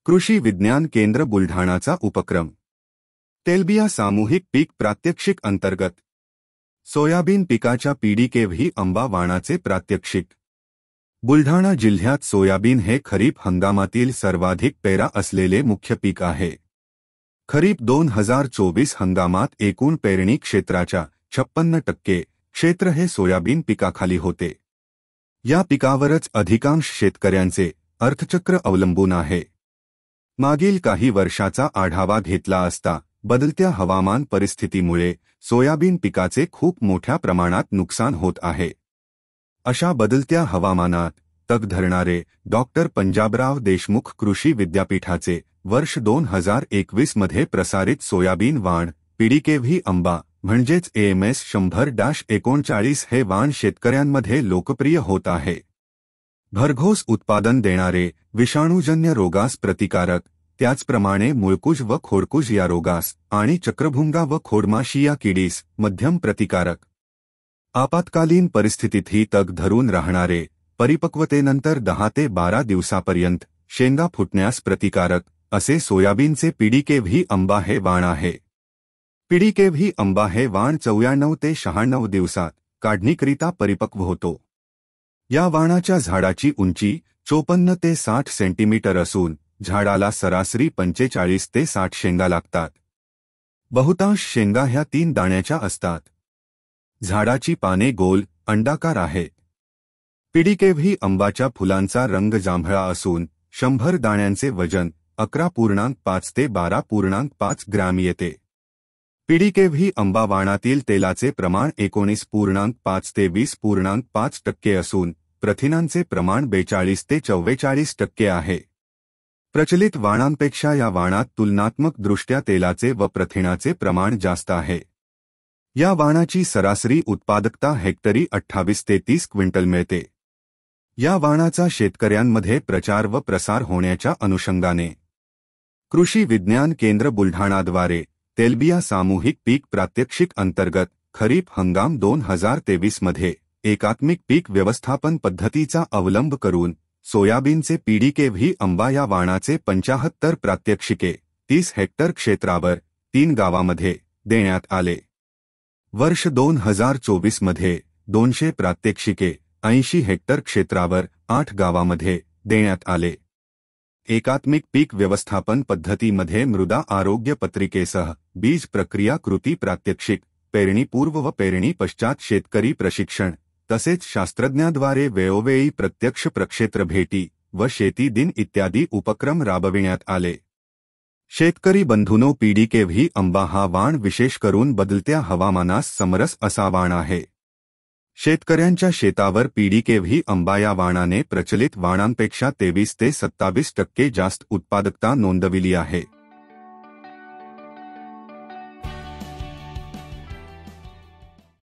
कृषी विज्ञान केंद्र बुलढाणाचा उपक्रम तेलबिया सामूहिक पीक प्रात्यक्षिक अंतर्गत सोयाबीन पिकाच्या पीडीके आंबा वाणाचे प्रात्यक्षिक। बुलढाणा जिल्ह्यात सोयाबीन हे खरीप हंगामातील सर्वाधिक पेरा असलेले मुख्य पीक आहे। खरीप 2024 हंगामात एकूण पेरणी क्षेत्राच्या 56% क्षेत्र हे सोयाबीन पिकाखाली होते। या पिकावरच अधिकांश शेतकऱ्यांचे अर्थचक्र अवलंबून आहे। मागील काही वर्षाचा आढावा घेतला असता बदलत्या हवामान परिस्थितीमुळे सोयाबीन पिकाचे खूप मोठ्या प्रमाणात नुकसान होत आहे। अशा बदलत्या हवामानात तग धरणारे डॉक्टर पंजाबराव देशमुख कृषी विद्यापीठाचे वर्ष 2021 मध्ये प्रसारित सोयाबीन वाण पीडीके आंबा म्हणजेच AMS 100-39 हे वाण शेतकऱ्यांमध्ये लोकप्रिय होत आहे। भरघोस उत्पादन देणारे, विषाणूजन्य रोगास प्रतिकारक, त्याचप्रमाणे मुळकुज व खोडकुज या रोगास आणि चक्रभुंगा व खोडमाशी या किडीस मध्यम प्रतिकारक। आपत्कालीन परिस्थितीतही तग धरून राहणारे, परिपक्वतेनंतर 10 ते 12 दिवसापर्यंत शेंगा फुटण्यास प्रतिकारक असे सोयाबीनचे पीडीके आंबा हे वाण आहे। पीडीके आंबा हे वाण 94 ते 96 दिवसात काढणीकरिता परिपक्व होतो। या वाणाच्या झाडाची उंची 54 ते 60 सेंटीमीटर असून झाडाला सरासरी 45 ते 60 शेंगा लागतात। बहुतांश शेंगा ह्या 3 दाण्याच्या असतात। झाडाची पाने गोल अंडाकार आहेत। पीडीके आंबाच्या फुलांचा रंग जांभळा असून 100 दाण्यांचे वजन 11.5 ते 12.5 ग्रॅम येते। पीडीके आंबा वाणातील तेलाचे प्रमाण 19.5 ते 20.5% असून प्रथिनांचे प्रमाण 42 ते 44% आहे। प्रचलित वाणांपेक्षा या वाणात तुलनात्मक दृष्ट्या तेलाचे व प्रथिनाचे प्रमाण जास्त आहे। या वाणाची सरासरी उत्पादकता हेक्टरी 28 ते 30 क्विंटल मिळते। या वाणाचा शेतकऱ्यांमध्ये प्रचार व प्रसार होण्याच्या अनुषंगाने कृषी विज्ञान केंद्र बुलढाणाद्वारे तेलबिया सामूहिक पीक प्रात्यक्षिक अंतर्गत खरीप हंगाम 2023 मध्ये एकात्मिक पीक व्यवस्थापन पद्धतीचा अवलंब करून सोयाबीनचे पीडीके आंबा या वाणाचे 75 प्रात्यक्षिके 30 हेक्टर क्षेत्रावर 3 गावामध्ये देण्यात आले। वर्ष 2024 मध्ये 200 प्रात्यक्षिके 80 हेक्टर क्षेत्रावर 8 गावामध्ये देण्यात आले। एकात्मिक पीक व्यवस्थापन पद्धतीमध्ये मृदा आरोग्य पत्रिकेसह बीज प्रक्रिया कृती प्रात्यक्षिक, पेरणीपूर्व व पेरणी पश्चात शेतकरी प्रशिक्षण तसेच शास्त्रज्ञाद्वारे वेळोवेळी प्रत्यक्ष प्रक्षेत्र भेटी व शेती दिन इत्यादी उपक्रम राबविण्यात आले। शेतकरी बंधूंनो, पीडीके आंबा हा वाण विशेष करून बदलत्या हवामानास समरस असा वाण आहे। शेतकऱ्यांच्या शेतावर पीडीके आंबा या वाणाने प्रचलित वाणांपेक्षा 23 ते 27% जास्त उत्पादकता नोंदविली आहे।